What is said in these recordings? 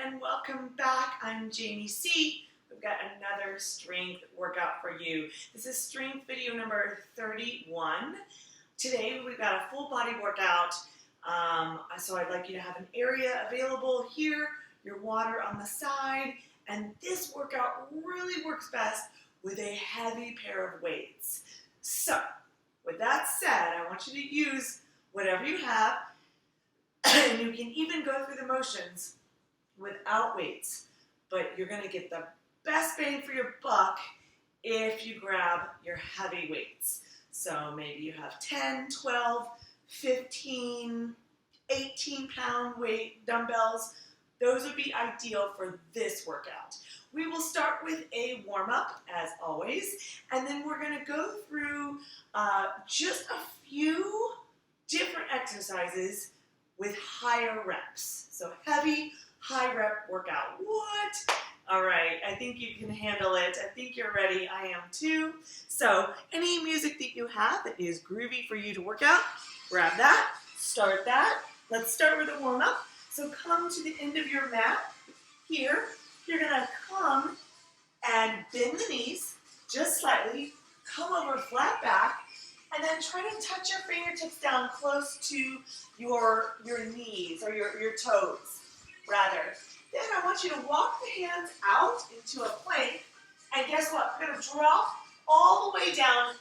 and welcome back. I'm Jamie C. We've got another strength workout for you. This is strength video number 31. Today we've got a full body workout. So I'd like you to have an area available here, your water on the side, and this workout really works best with a heavy pair of weights. So with that said, I want you to use whatever you have, and you can even go through the motions without weights, but you're going to get the best bang for your buck if you grab your heavy weights. So maybe you have 10, 12, 15, 18-pound weight dumbbells. Those would be ideal for this workout. We will start with a warm-up, as always, and then we're going to go through just a few different exercises with higher reps. So heavy, high rep workout. What? All right, I think you can handle it. I think you're ready. I am too. So any music that you have that is groovy for you to work out, grab that, start that. Let's start with a warm-up. So come to the end of your mat here. You're gonna come and bend the knees just slightly, come over flat back, and then try to touch your fingertips down close to your knees or your toes, rather. Then I want you to walk the hands out into a plank, and guess what? We're gonna drop all the way down.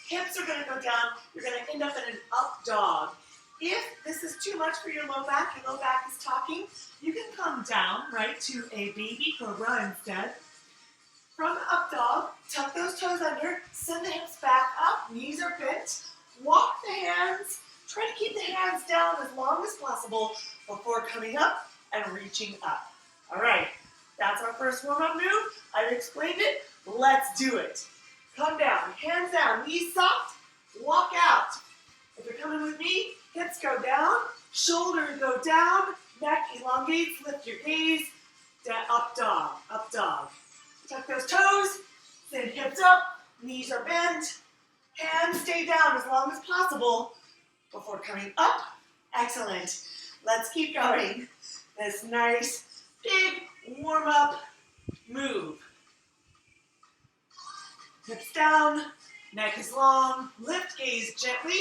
Hips are gonna go down. You're gonna end up in an up dog. If this is too much for your low back is talking, you can come down, right, to a baby cobra instead. From the up dog, tuck those toes under, send the hips back up, knees are bent, walk the hands, try to keep the hands down as long as possible before coming up and reaching up. All right, that's our first warm-up move. I've explained it, let's do it. Come down, hands down, knees soft, walk out. If you're coming with me, hips go down, shoulders go down, neck elongates, lift your gaze, up dog, up dog. Tuck those toes, send hips up, knees are bent, hands stay down as long as possible before coming up. Excellent. Let's keep going. This nice, big warm-up move. Hips down, neck is long, lift gaze gently,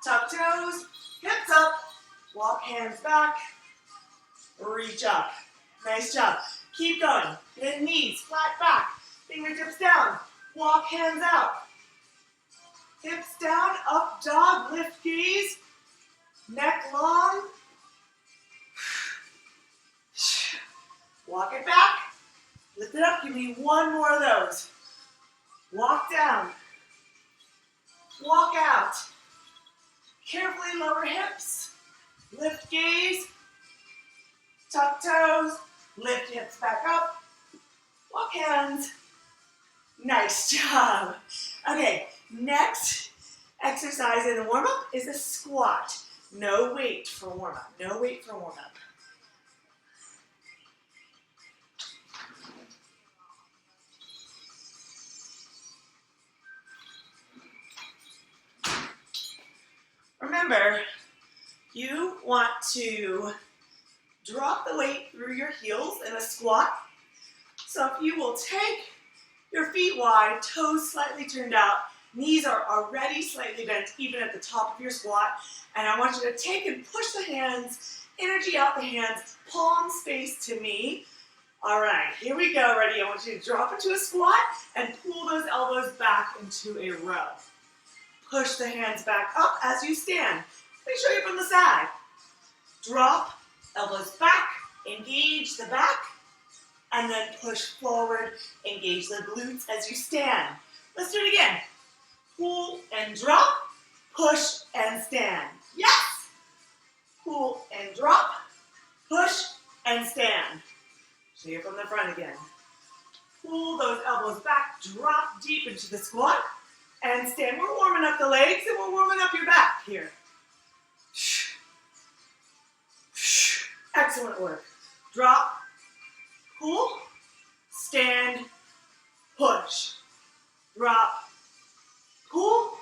tuck toes, hips up, walk hands back, reach up. Nice job. Keep going. Bend knees, flat back, fingertips down, walk hands out. Hips down, up dog, lift gaze, neck long. Walk it back, lift it up, give me one more of those. Walk down, walk out. Carefully lower hips, lift gaze, tuck toes, lift hips back up, walk hands. Nice job. Okay, next exercise in the warm-up is a squat. No weight for warm-up, no weight for warm-up. Remember, you want to drop the weight through your heels in a squat. So if you will take your feet wide, toes slightly turned out, knees are already slightly bent, even at the top of your squat, and I want you to take and push the hands, energy out the hands, palm space to me. All right, here we go, ready? I want you to drop into a squat and pull those elbows back into a row. Push the hands back up as you stand. Let me show you from the side. Drop, elbows back, engage the back, and then push forward, engage the glutes as you stand. Let's do it again. Pull and drop, push and stand. Yes! Pull and drop, push and stand. Show you from the front again. Pull those elbows back, drop deep into the squat, and stand. We're warming up the legs and we're warming up your back here. Excellent work. Drop, pull, stand, push. Drop, pull,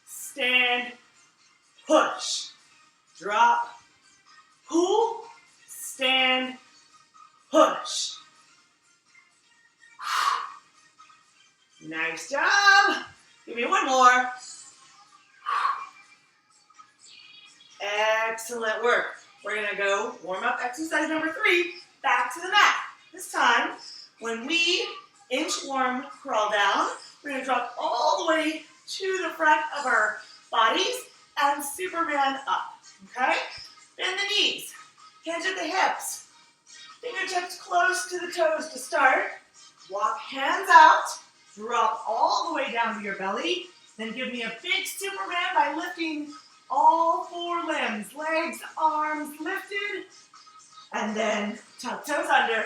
stand, push. Drop, pull, stand, push. Nice job. Give me one more. Excellent work. We're gonna go warm up exercise number 3, back to the mat. This time, when we inchworm crawl down, we're gonna drop all the way to the front of our bodies and Superman up, okay? Bend the knees, hands at the hips, fingertips close to the toes to start. Walk hands out, drop all the way down to your belly, then give me a big Superman by lifting all 4 limbs, legs, arms lifted, and then tuck toes under,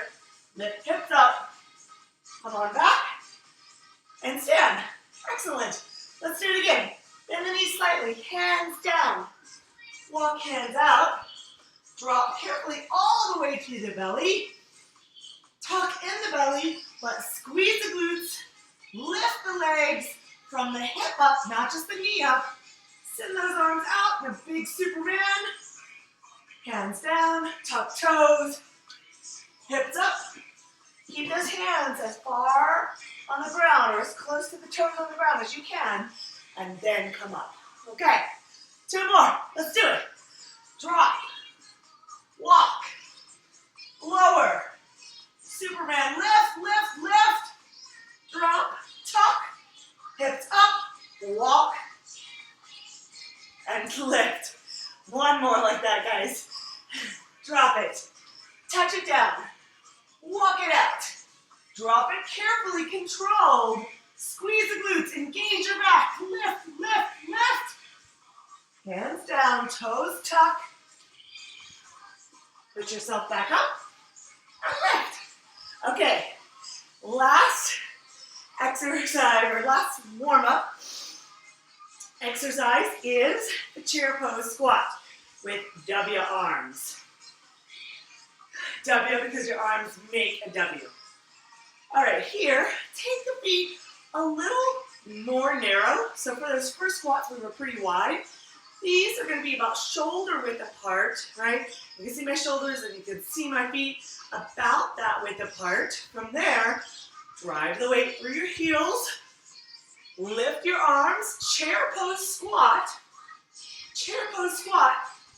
lift hips up, come on back, and stand. Excellent. Let's do it again. Bend the knees slightly, hands down, walk hands out, drop carefully all the way to the belly, tuck in the belly, but squeeze the glutes, lift the legs from the hip up, not just the knee up. Send those arms out in a big Superman. Hands down, tuck toes, hips up. Keep those hands as far on the ground or as close to the toes on the ground as you can, and then come up. Okay, 2 more. Let's do it. Drop, walk, lower, Superman, lift, lift, lift, drop, tuck, hips up, walk, and lift. One more like that, guys. Drop it, touch it down, walk it out, drop it carefully, controlled, squeeze the glutes, engage your back, lift, lift, lift. Hands down, toes tuck, put yourself back up, and lift. Okay, last exercise, or last warm-up exercise is the chair pose squat with W arms. W because your arms make a W. All right, here, take the feet a little more narrow. So for those first squats, we were pretty wide. These are going to be about shoulder width apart, right? You can see my shoulders and you can see my feet about that width apart. From there, drive the weight through your heels, lift your arms, chair pose squat,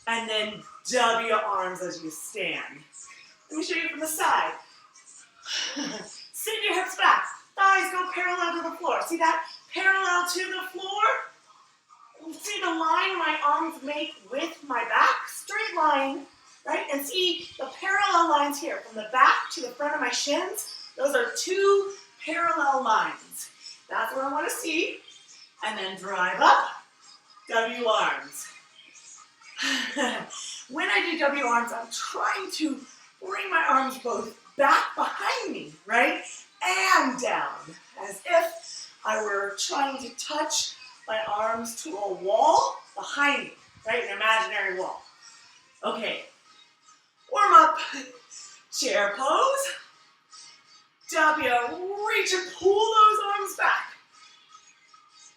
and then W arms as you stand. Let me show you from the side. Send your hips back, thighs go parallel to the floor. See that? Parallel to the floor. See the line my arms make with my back? Straight line, right? And see the parallel lines here, from the back to the front of my shins. Those are 2 parallel lines. That's what I want to see. And then drive up, W arms. When I do W arms, I'm trying to bring my arms both back behind me, right? And down, as if I were trying to touch my arms to a wall behind me, right? An imaginary wall. Okay, warm up, chair pose. W, reach and pull those arms back.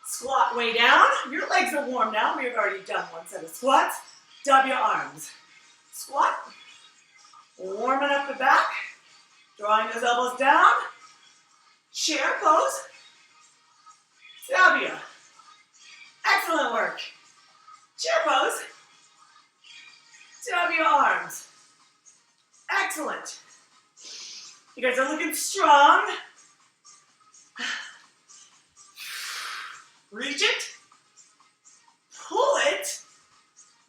Squat way down. Your legs are warm now. We've already done one set of squats. W arms. Squat. Warming up the back. Drawing those elbows down. Chair pose. W. Excellent work. Chair pose. W arms. Excellent. You guys are looking strong. Reach it. Pull it.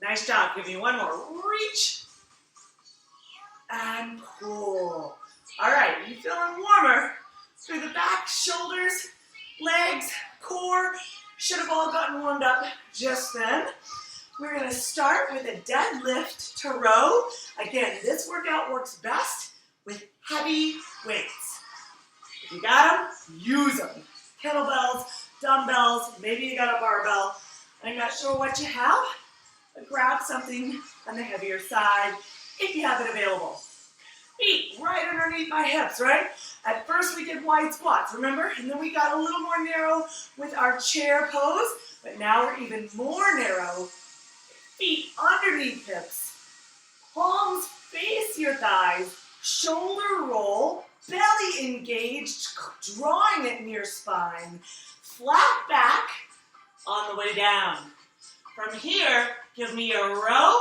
Nice job. Give me one more. Reach. And pull. All right, you feeling warmer through the back, shoulders, legs, core. Should have all gotten warmed up just then. We're going to start with a deadlift to row. Again, this workout works best with heavy weights. If you got them, use them. Kettlebells, dumbbells, maybe you got a barbell. I'm not sure what you have, but grab something on the heavier side if you have it available. Feet right underneath my hips, right? At first we did wide squats, remember? And then we got a little more narrow with our chair pose, but now we're even more narrow. Feet underneath hips, palms face your thighs, shoulder roll, belly engaged, drawing it near spine, flat back on the way down. From here, give me a row,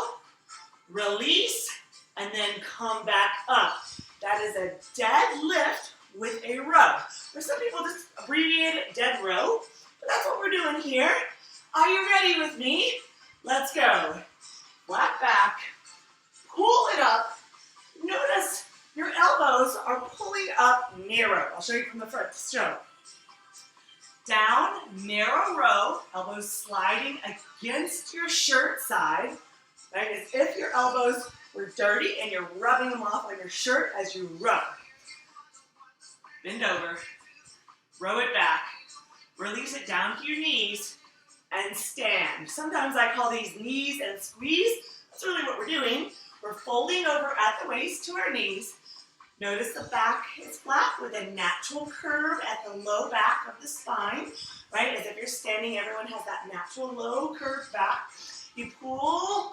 release, and then come back up. That is a dead lift with a row. For some people, just abbreviate it dead row, but that's what we're doing here. Are you ready with me? Let's go. Flat back, pull it up. Notice your elbows are pulling up narrow. I'll show you from the front. So, down, narrow row, elbows sliding against your shirt side, right? As if your elbows were dirty and you're rubbing them off on your shirt as you row. Bend over, row it back, release it down to your knees, and stand. Sometimes I call these knees and squeeze. That's really what we're doing. We're folding over at the waist to our knees. Notice the back is flat with a natural curve at the low back of the spine, right? As if you're standing, everyone has that natural low curved back. You pull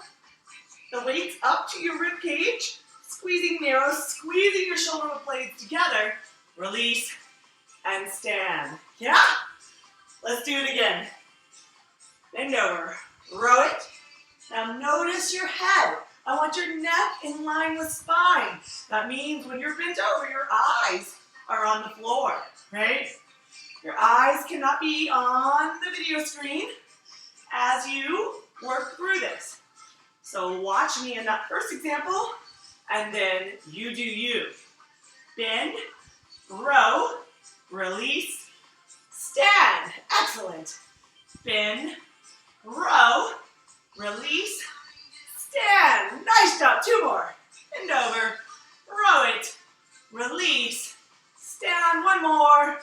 the weights up to your rib cage, squeezing narrow, squeezing your shoulder blades together. Release and stand. Yeah? Let's do it again. Bend over, row it. Now notice your head. I want your neck in line with spine. That means when you're bent over, your eyes are on the floor, right? Your eyes cannot be on the video screen as you work through this. So watch me in that first example, and then you do you. Bend, row, release, stand. Excellent. Bend, row, release, stand. Nice job. Two more. Bend over, row it, release, stand. One more.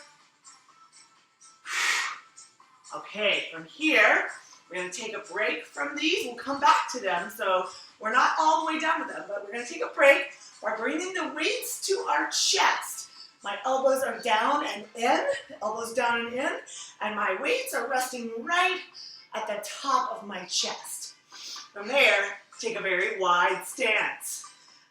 Okay, from here, we're going to take a break from these. We'll come back to them. So we're not all the way done with them, but we're going to take a break. We're bringing the weights to our chest. My elbows are down and in, elbows down and in, and my weights are resting right at the top of my chest. From there, take a very wide stance.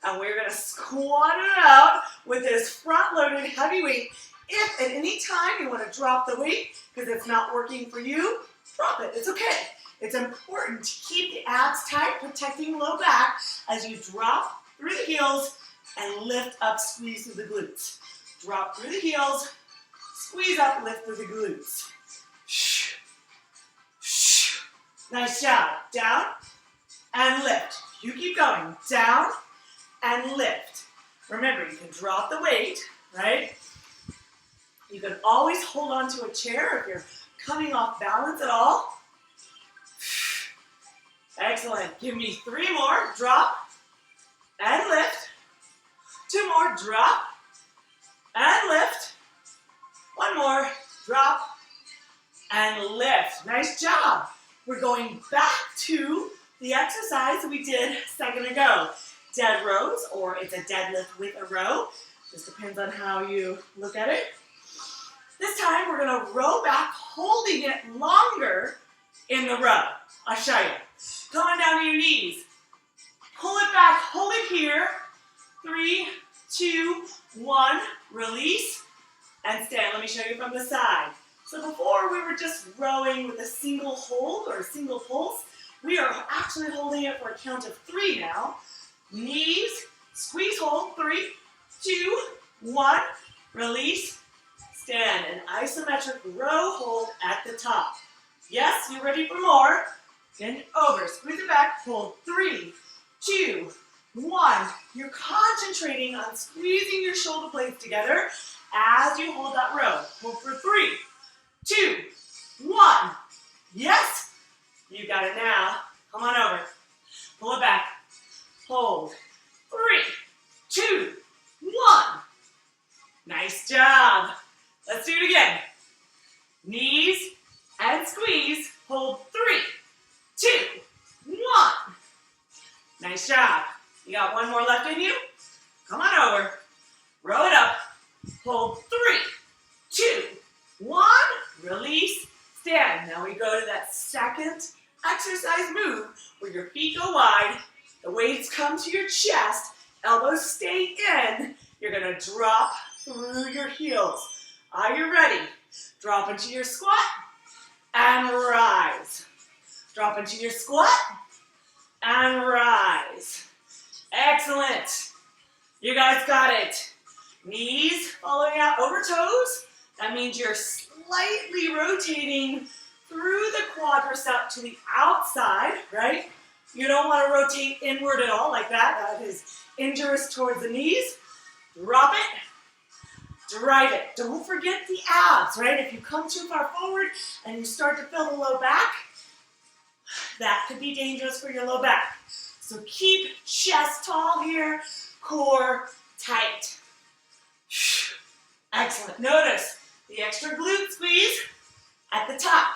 And we're going to squat it out with this front-loaded heavy weight. If at any time you want to drop the weight because it's not working for you, drop it. It's okay. It's important to keep the abs tight, protecting low back as you drop through the heels and lift up, squeeze through the glutes. Drop through the heels, squeeze up, lift through the glutes. Nice job. Down and lift. You keep going. Down and lift. Remember, you can drop the weight, right? You can always hold on to a chair if you're coming off balance at all. Excellent. Give me 3 more. Drop and lift. 2 more. Drop and lift. 1 more. Drop and lift. Nice job. We're going back to the exercise we did a second ago. Dead rows, or it's a deadlift with a row. Just depends on how you look at it. This time we're going to row back, holding it longer in the row. I'll show you. Come on down to your knees. Pull it back, hold it here. 3, 2, 1, release, and stand. Let me show you from the side. So before we were just rowing with a single hold or a single pulse. We are actually holding it for a count of 3 now. Knees, squeeze, hold, 3, 2, 1, release, stand. An isometric row hold at the top. Yes, you're ready for more. Bend over, squeeze it back, hold, 3, 2, 1. You're concentrating on squeezing your shoulder blades together as you hold that row. Hold for 3, 2, 1. Yes, you got it now. Come on over. Pull it back. Hold. 3, 2, 1. Nice job. Let's do it again. Knees and squeeze. Hold. 3, 2, 1. Nice job. You got 1 more left in you? Come on over. Row it up. Hold. 3, 2, 1. Release. Stand. Now we go to that second exercise move where your feet go wide, the weights come to your chest, Elbows stay in. You're gonna drop through your heels. Are you ready? Drop into your squat and rise. Drop into your squat and rise. Excellent. You guys got it. Knees following out over toes. That means you're slightly rotating through the quadricep to the outside, right? You don't want to rotate inward at all like that. That is injurious towards the knees. Drop it, drive it. Don't forget the abs, right? If you come too far forward and you start to feel the low back, that could be dangerous for your low back. So keep chest tall here, core tight. Excellent. Notice the extra glute squeeze at the top.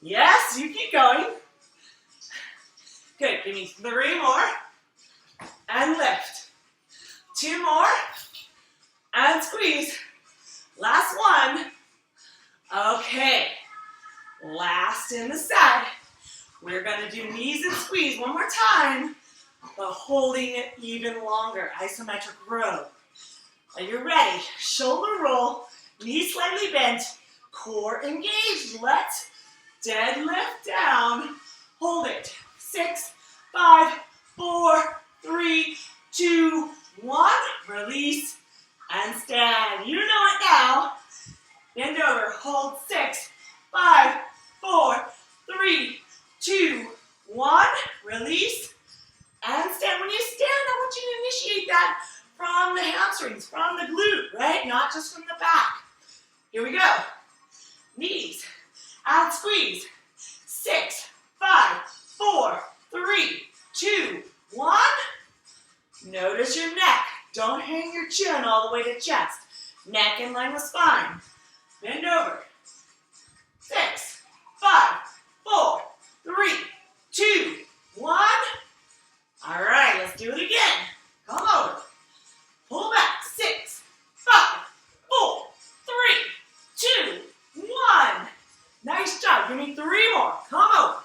Yes, you keep going. Good. Give me 3 more. And lift. 2 more. And squeeze. Last one. Okay. Last in the set. We're going to do knees and squeeze one more time, but holding it even longer. Isometric row. Are you ready? Shoulder roll, knees slightly bent, core engaged. Let's deadlift down. Hold it. 6, 5, 4, 3, 2, 1. Release and stand. You know it now. Bend over. Hold 6, 5, 4, 3, 2, 1. Release and stand. When you stand, I want you to initiate that from the hamstrings, from the glute, right? Not just from the back. Here we go. Knees and squeeze. 6, 5, 4, 3, 2, 1. Notice your neck. Don't hang your chin all the way to chest. Neck in line with spine. Bend over. 6, 5, 4, 3, 2, 1. All right, let's do it again. Come over. Pull back. 6, 5, 4, 3, 2, 1. Nice job. Give me 3 more. Come over.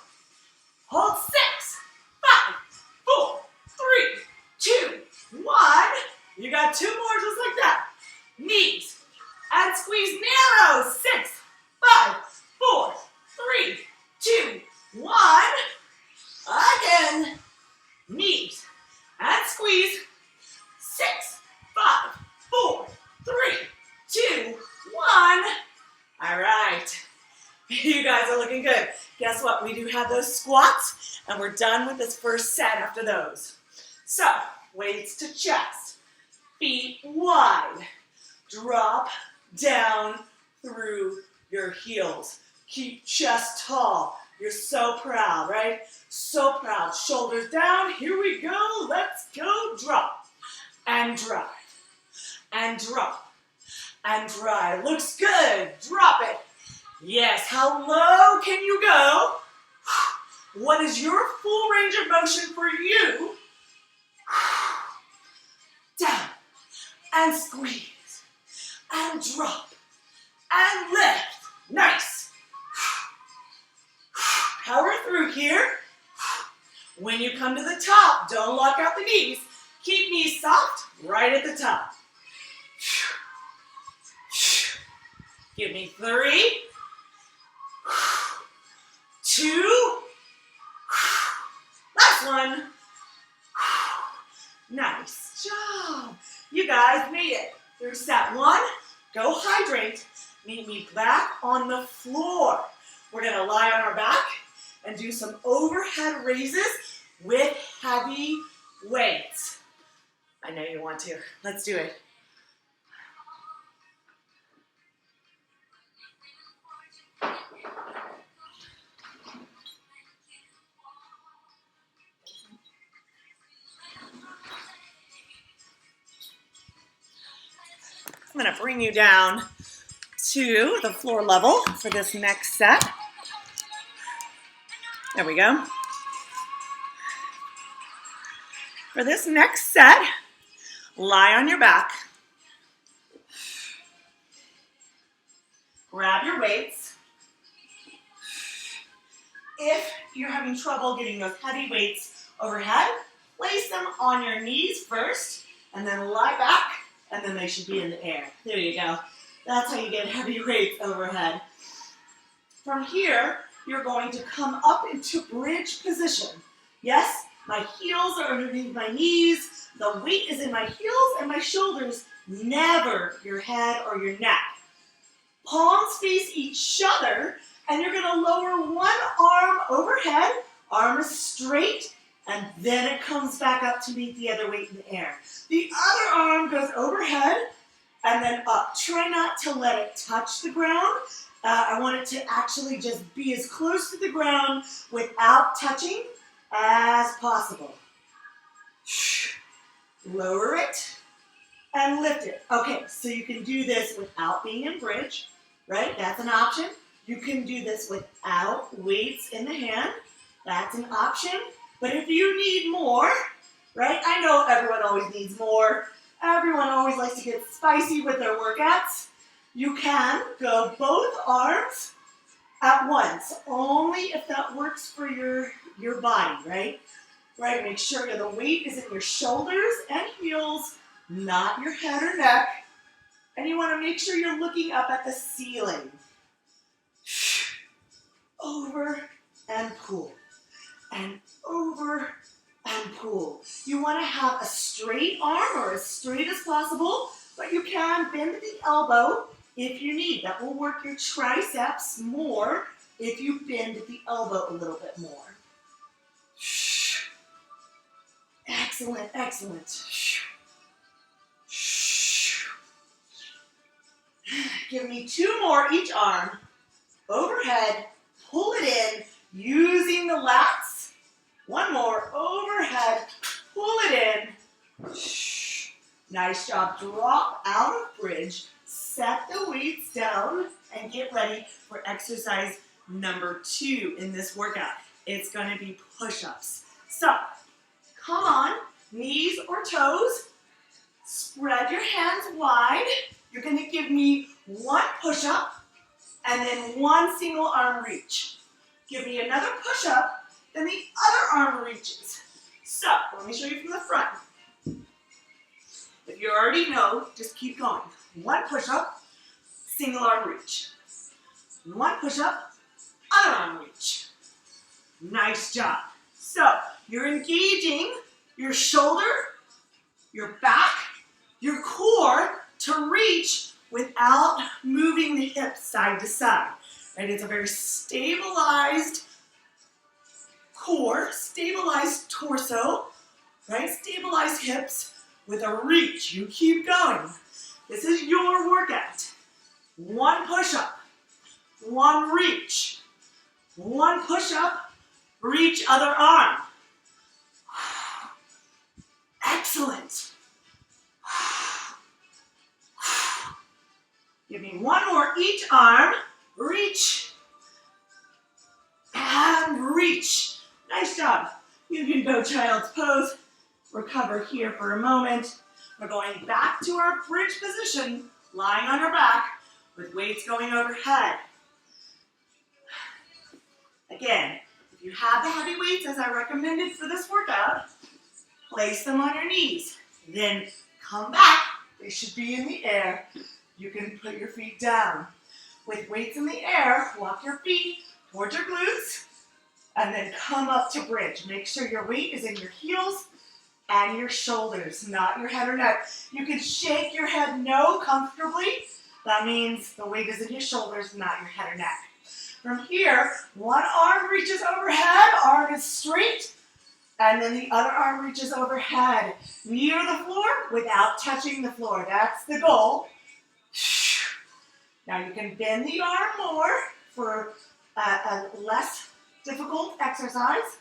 Hold 6, 5, 4, 3, 2, 1. You got 2 more just like that. Knees and squeeze narrow. 6, 5, 4, 3, 2, 1. Again. Knees and squeeze. 6, 5, 4, 3, 2, 1. All right. You guys are looking good. Guess what? We do have those squats, and we're done with this first set after those. So, weights to chest. Feet wide. Drop down through your heels. Keep chest tall. You're so proud, right? So proud. Shoulders down. Here we go. Let's go. Drop. And drive. And drop. And drive. Looks good. Drop it. Yes. How low can you go? What is your full range of motion for you? Down. And squeeze. And drop. And lift. Nice. Power through here. When you come to the top, don't lock out the knees. Keep knees soft right at the top. Give me 3, 2, last one. Nice job. You guys made it through set 1. Go hydrate. Meet me back on the floor. We're going to lie on our back and do some overhead raises with heavy weights. I know you want to. Let's do it. I'm going to bring you down to the floor level for this next set. There we go. For this next set, lie on your back. Grab your weights. If you're having trouble getting those heavy weights overhead, Place them on your knees first, and then lie back, and then they should be in the air. There you go. That's how you get heavy weights overhead. From here, you're going to come up into bridge position. Yes, my heels are underneath my knees. The weight is in my heels and my shoulders, never your head or your neck. Palms face each other, and you're going to lower one arm overhead. Arm is straight, and then it comes back up to meet the other weight in the air. The other arm goes overhead and then up. Try not to let it touch the ground. I want it to actually just be as close to the ground without touching as possible. Lower it and lift it. Okay, so you can do this without being in bridge, right? That's an option. You can do this without weights in the hand. That's an option. But if you need more, right? I know everyone always needs more. Everyone always likes to get spicy with their workouts. You can go both arms at once, only if that works for your body, right? Right, make sure the weight is in your shoulders and heels, not your head or neck. And you want to make sure you're looking up at the ceiling. Over and pull. And over and pull. You want to have a straight arm or as straight as possible, but you can bend the elbow if you need. That will work your triceps more if you bend the elbow a little bit more. Excellent, excellent. Give me 2 more each arm. Overhead, pull it in, using the lats. 1 more, overhead, pull it in. Nice job. Drop out of bridge, set the weights down, and get ready for exercise number 2 in this workout. It's going to be push-ups. So, come on, knees or toes. Spread your hands wide. You're going to give me 1 push-up and then 1 single arm reach. Give me another push-up, then the other arm reaches. So, let me show you from the front. If you already know, just keep going. 1 push-up, single arm reach. 1 push-up, other arm reach. Nice job. So, you're engaging your shoulder, your back, your core to reach without moving the hips side to side. Right? It's a very stabilized core, stabilized torso, right? Stabilized hips with a reach. You keep going. This is your workout. 1 push-up, 1 reach, 1 push-up, reach other arm. Excellent. Give me 1 more each arm. Reach and reach. Nice job. You can go child's pose. Recover here for a moment. We're going back to our bridge position, lying on our back with weights going overhead. Again, if you have the heavy weights as I recommended for this workout, place them on your knees. Then come back. They should be in the air. You can put your feet down. With weights in the air, walk your feet towards your glutes and then come up to bridge. Make sure your weight is in your heels and your shoulders, not your head or neck. You can shake your head no comfortably. That means the weight is in your shoulders, not your head or neck. From here, 1 arm reaches overhead, arm is straight, and then the other arm reaches overhead, near the floor without touching the floor. That's the goal. Now you can bend the arm more for a less difficult exercise,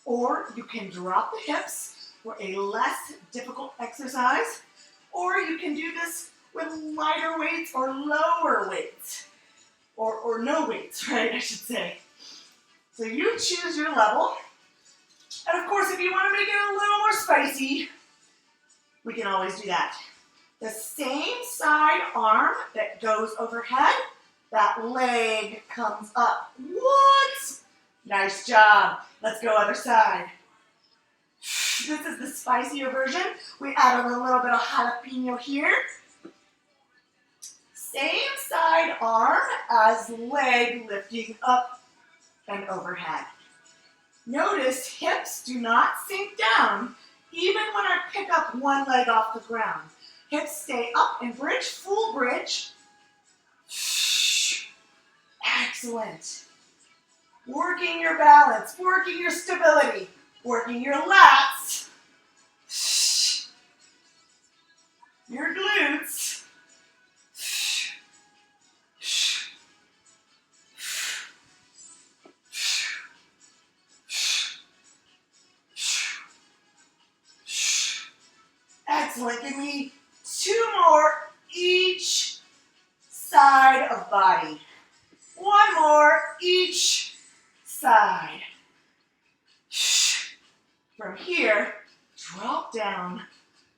or you can drop the hips for a less difficult exercise, or you can do this with lighter weights or lower weights, or no weights, right, I should say. So you choose your level, and of course if you want to make it a little more spicy, we can always do that. The same side arm that goes overhead, that leg comes up. What? Nice job. Let's go other side. This is the spicier version. We added a little bit of jalapeno here. Same side arm as leg lifting up and overhead. Notice hips do not sink down even when I pick up one leg off the ground. Hips stay up and bridge, full bridge. Excellent. Working your balance, working your stability, working your lats, your glutes. Excellent. Give me 2 more each side of body. 1 more each side. From here, drop down,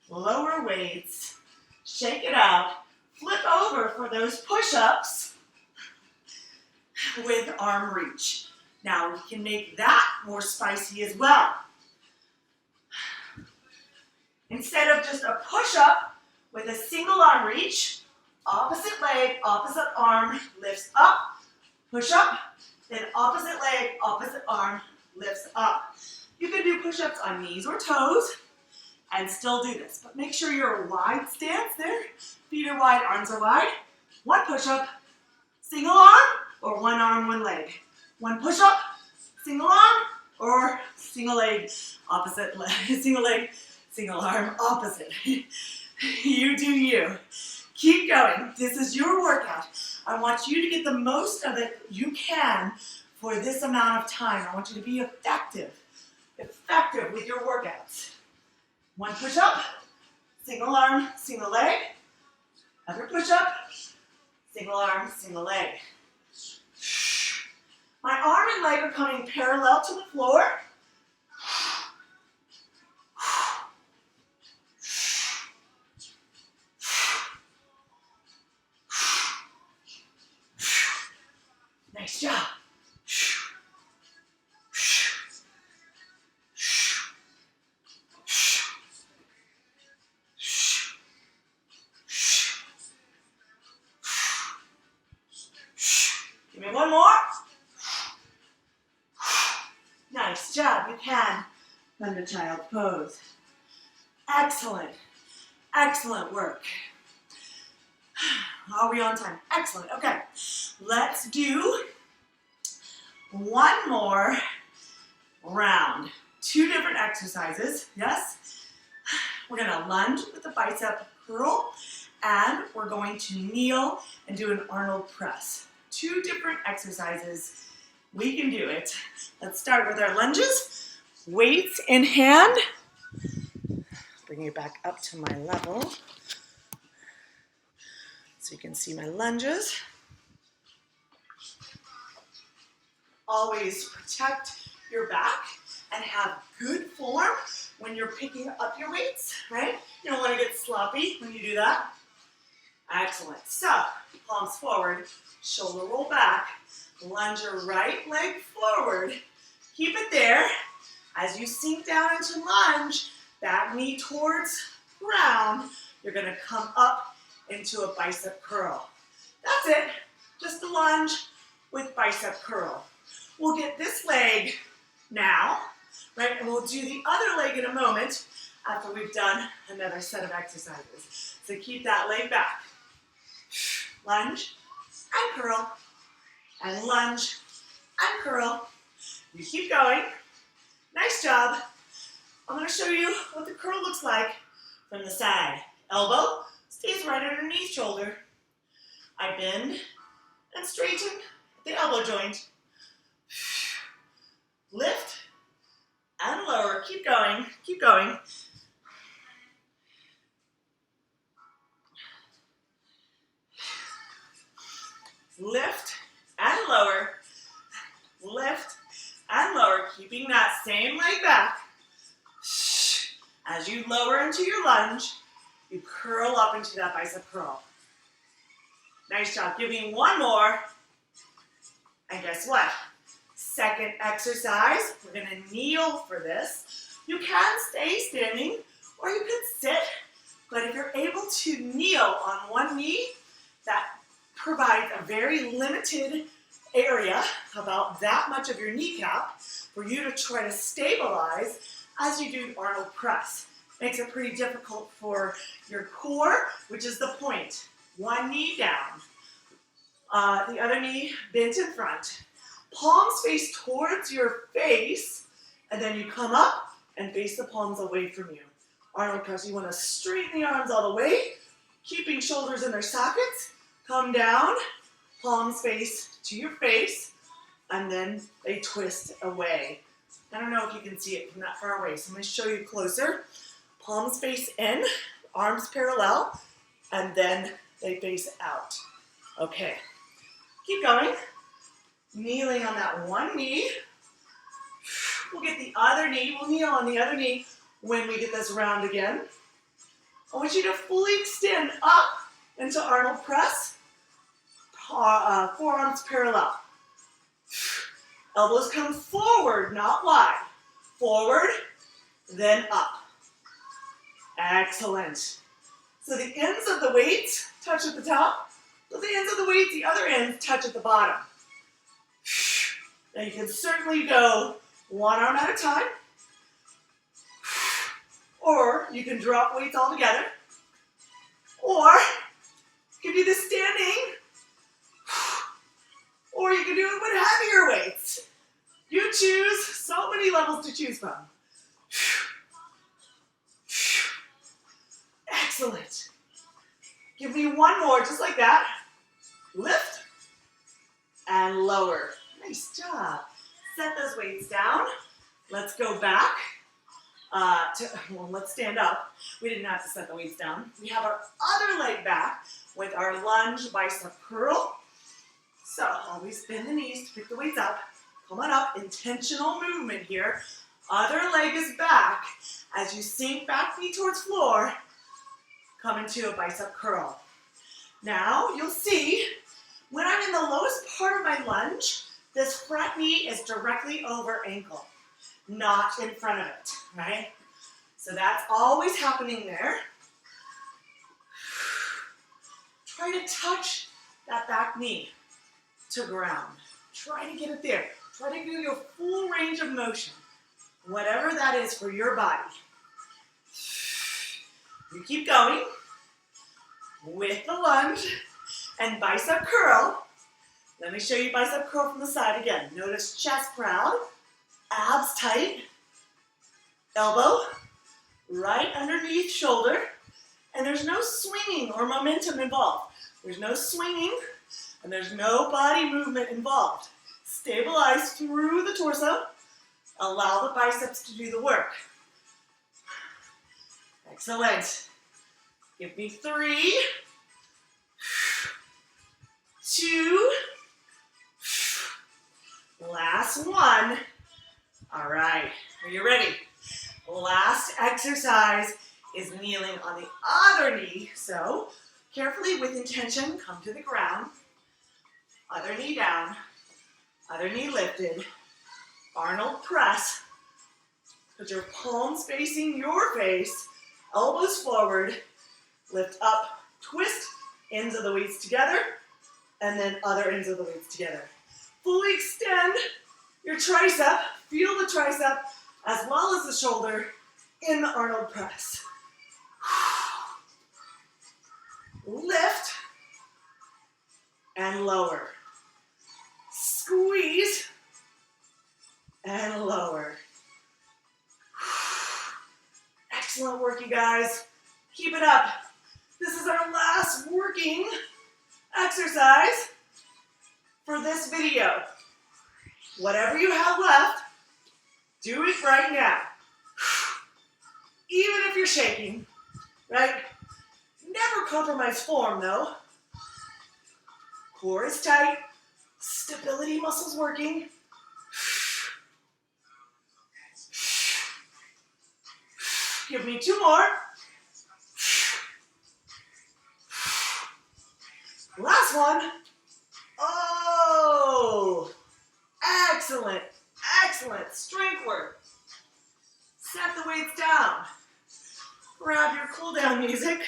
lower weights, shake it out, flip over for those push-ups with arm reach. Now we can make that more spicy as well. Instead of just a push-up with a single arm reach, opposite leg, opposite arm lifts up, push up, then opposite leg, opposite arm lifts up. You can do push-ups on knees or toes and still do this, but make sure you're a wide stance there. Feet are wide, arms are wide. 1 push-up, single arm, or 1 arm, 1 leg. 1 push-up, single arm, or single leg, opposite leg, single leg, single arm, opposite. You do you. Keep going. This is your workout. I want you to get the most of it you can for this amount of time. I want you to be effective with your workouts. 1 push-up, single arm, single leg. Other push-up, single arm, single leg. My arm and leg are coming parallel to the floor. Nice job. Give me 1 more. Nice job. You can. Thunder child pose. Excellent. Excellent work. Are we on time? Excellent. Okay. Let's do 1 more round. 2 different exercises. Yes? We're going to lunge with the bicep curl, and we're going to kneel and do an Arnold press. 2 different exercises. We can do it. Let's start with our lunges. Weights in hand. Bring you back up to my level so you can see my lunges. Always protect your back and have good form when you're picking up your weights, right? You don't want to get sloppy when you do that. Excellent. So, palms forward, shoulder roll back, lunge your right leg forward. Keep it there. As you sink down into lunge, back knee towards ground, you're going to come up into a bicep curl. That's it. Just a lunge with bicep curl. We'll get this leg now, right? And we'll do the other leg in a moment after we've done another set of exercises. So keep that leg back. Lunge and curl, and lunge and curl. You keep going. Nice job. I'm going to show you what the curl looks like from the side. Elbow stays right underneath shoulder. I bend and straighten the elbow joint. Lift and lower. Keep going. Keep going. Lift and lower. Lift and lower. Keeping that same leg back. As you lower into your lunge, you curl up into that bicep curl. Nice job. Give me 1 more. And guess what? Second exercise. We're going to kneel for this. You can stay standing or you could sit, but if you're able to kneel on one knee, that provides a very limited area, about that much of your kneecap, for you to try to stabilize as you do Arnold press. Makes it pretty difficult for your core, which is the point. One knee down, the other knee bent in front. Palms face towards your face, and then you come up and face the palms away from you. Arnold press, you want to straighten the arms all the way, keeping shoulders in their sockets. Come down, palms face to your face, and then they twist away. I don't know if you can see it from that far away, so I'm going to show you closer. Palms face in, arms parallel, and then they face out. Okay, keep going. Kneeling on that one knee. We'll get the other knee, we'll kneel on the other knee when we get this round again. I want you to fully extend up into Arnold press. Forearms parallel. Elbows come forward, not wide. Forward, then up. Excellent. So the ends of the weights touch at the top, but the ends of the weights, the other ends touch at the bottom. Now you can certainly go one arm at a time, or you can drop weights all together, or you can do this standing, or you can do it with heavier weights. You choose, so many levels to choose from. Excellent. Give me one more, just like that. Lift and lower. Nice job. Set those weights down. Let's go back. Let's stand up. We didn't have to set the weights down. We have our other leg back with our lunge bicep curl. So always bend the knees to pick the weights up. Come on up, intentional movement here. Other leg is back. As you sink back knee towards floor, come into a bicep curl. Now you'll see when I'm in the lowest part of my lunge, this front knee is directly over ankle, not in front of it, right? So that's always happening there. Try to touch that back knee to ground. Try to get it there. Try to give you a full range of motion, whatever that is for your body. You keep going with the lunge and bicep curl. Let me show you bicep curl from the side again. Notice chest proud, abs tight, elbow right underneath shoulder, and there's no swinging or momentum involved. There's no swinging, and there's no body movement involved. Stabilize through the torso. Allow the biceps to do the work. Excellent. Give me 3, 2, last one. All right, are you ready? Last exercise is kneeling on the other knee. So carefully, with intention, come to the ground. Other knee down, other knee lifted. Arnold press. Put your palms facing your face, elbows forward, lift up, twist, ends of the weights together, and then other ends of the weights together. Fully extend your tricep, feel the tricep, as well as the shoulder in the Arnold press. Lift and lower. Squeeze and lower. Excellent work, you guys. Keep it up. This is our last working exercise for this video. Whatever you have left, do it right now. Even if you're shaking, right? Never compromise form though. Core is tight, stability muscles working. Give me 2 more. Last one. Oh, excellent, excellent strength work. Set the weights down. Grab your cool down music.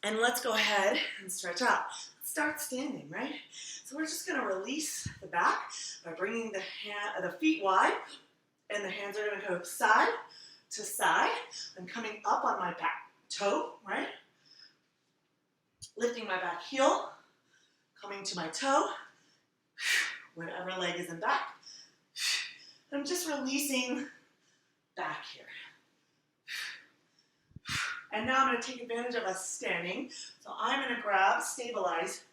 And let's go ahead and stretch out. Let's start standing, right? So we're just going to release the back by bringing the feet wide, and the hands are going to go side to side. I'm coming up on my back toe, right? Lifting my back heel, coming to my toe, whatever leg is in back. I'm just releasing back here. And now I'm going to take advantage of us standing. So I'm going to stabilize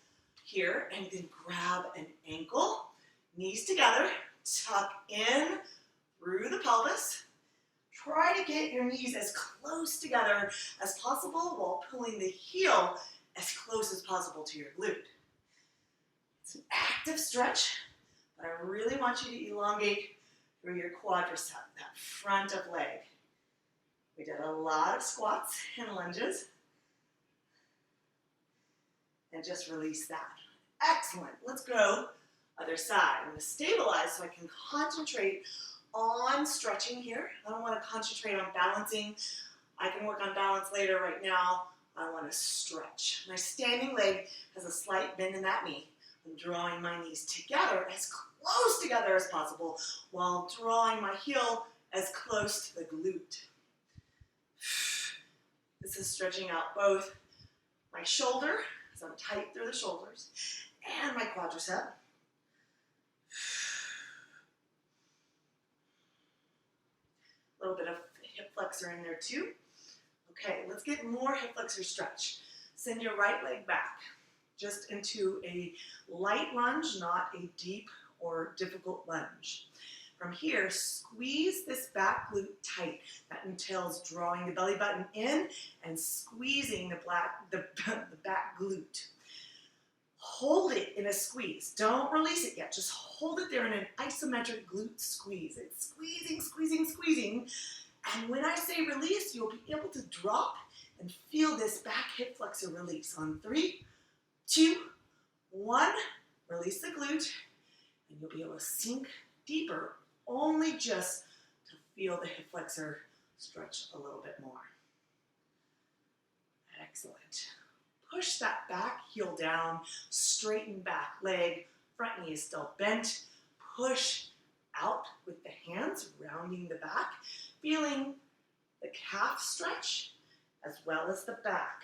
here, and then grab an ankle, knees together, tuck in through the pelvis. Try to get your knees as close together as possible while pulling the heel as close as possible to your glute. It's an active stretch, but I really want you to elongate through your quadricep, that front of leg. We did a lot of squats and lunges. And just release that. Excellent. Let's go other side. I'm going to stabilize so I can concentrate on stretching here. I don't want to concentrate on balancing. I can work on balance later. Right now, I want to stretch. My standing leg has a slight bend in that knee. I'm drawing my knees together, as close together as possible, while drawing my heel as close to the glute. This is stretching out both my shoulder, so I'm tight through the shoulders, and my quadricep. A little bit of hip flexor in there too. Okay, let's get more hip flexor stretch. Send your right leg back, just into a light lunge, not a deep or difficult lunge. From here, squeeze this back glute tight. That entails drawing the belly button in and squeezing the back glute. Hold it in a squeeze. Don't release it yet. Just hold it there in an isometric glute squeeze. It's squeezing, squeezing, squeezing. And when I say release, you'll be able to drop and feel this back hip flexor release. On 3, 2, 1, release the glute, and you'll be able to sink deeper, only just to feel the hip flexor stretch a little bit more. Excellent. Push that back heel down, straighten back leg, front knee is still bent. Push out with the hands, rounding the back, feeling the calf stretch as well as the back.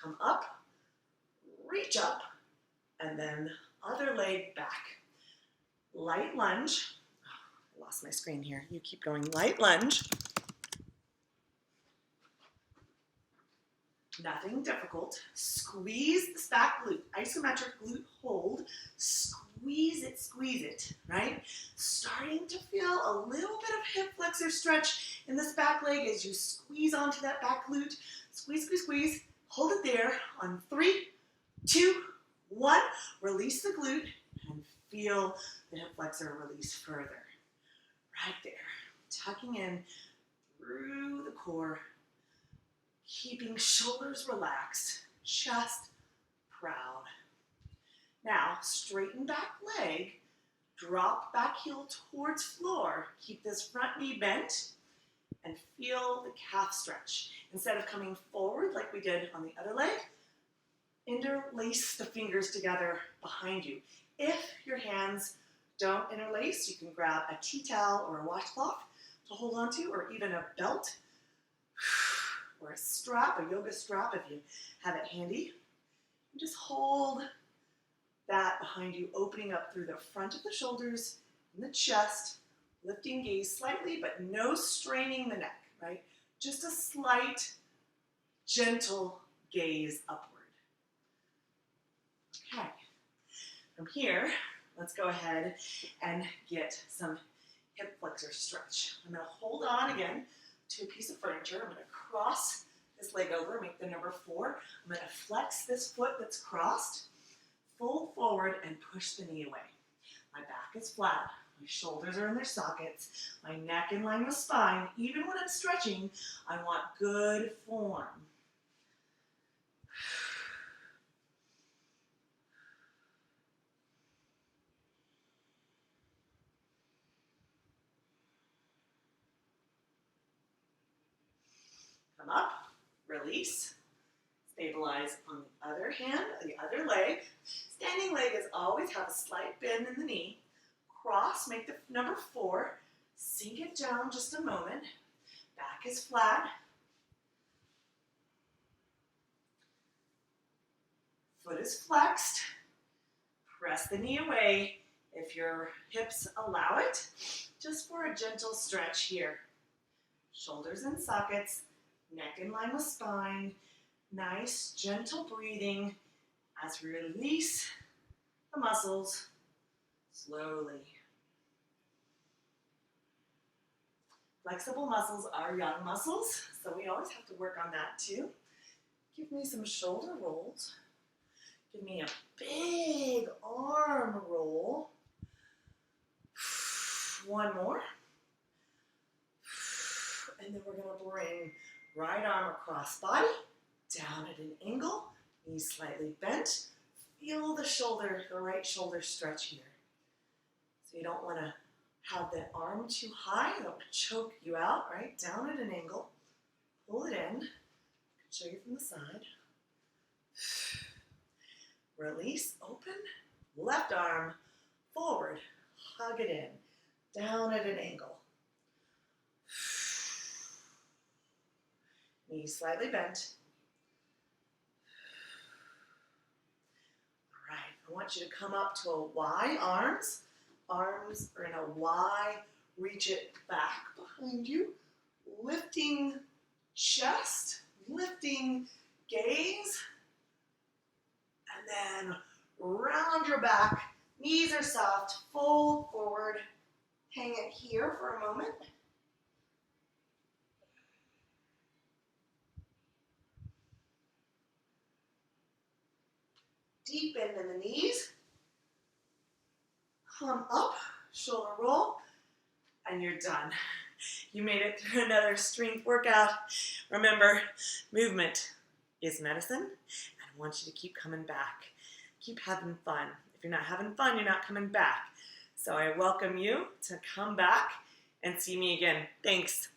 Come up, reach up, and then other leg back. Light lunge. Oh, I lost my screen here. You keep going. Light lunge. Nothing difficult. Squeeze this back glute. Isometric glute hold. Squeeze it, right? Starting to feel a little bit of hip flexor stretch in this back leg as you squeeze onto that back glute. Squeeze, squeeze, squeeze. Hold it there on 3, 2, 1. Release the glute and feel the hip flexor release further. Right there. Tucking in through the core. Keeping shoulders relaxed, chest proud. Now, straighten back leg, drop back heel towards floor. Keep this front knee bent and feel the calf stretch. Instead of coming forward like we did on the other leg, interlace the fingers together behind you. If your hands don't interlace, you can grab a tea towel or a washcloth to hold onto, or even a belt, or a strap, a yoga strap if you have it handy. And just hold that behind you, opening up through the front of the shoulders and the chest, lifting gaze slightly, but no straining the neck, right? Just a slight, gentle gaze upward. Okay. From here, let's go ahead and get some hip flexor stretch. I'm going to hold on again to a piece of furniture. I'm going to cross this leg over, make the number 4. I'm going to flex this foot that's crossed, fold forward, and push the knee away. My back is flat. My shoulders are in their sockets. My neck in line with spine. Even when I'm stretching, I want good form. release. Stabilize on the other hand, the other leg. Standing leg is always have a slight bend in the knee. Cross, make the number 4. Sink it down just a moment. Back is flat. Foot is flexed. Press the knee away if your hips allow it, just for a gentle stretch here. Shoulders in sockets, neck in line with spine. Nice, gentle breathing as we release the muscles slowly. Flexible muscles are young muscles, so we always have to work on that too. Give me some shoulder rolls. Give me a big arm roll. One more. And then we're going to bring right arm across body, down at an angle, knees slightly bent. Feel the shoulder, the right shoulder stretch here. So you don't want to have the arm too high, it'll choke you out, right? Down at an angle. Pull it in. I can show you from the side. Release, open, left arm, forward, hug it in, down at an angle. Knees slightly bent. All right, I want you to come up to a Y, arms. Arms are in a Y, reach it back behind you. Lifting chest, lifting gaze. And then round your back, knees are soft, fold forward, hang it here for a moment. Deep bend in the knees, come up, shoulder roll, and you're done. You made it through another strength workout. Remember, movement is medicine. I want you to keep coming back. Keep having fun. If you're not having fun, you're not coming back. So I welcome you to come back and see me again. Thanks.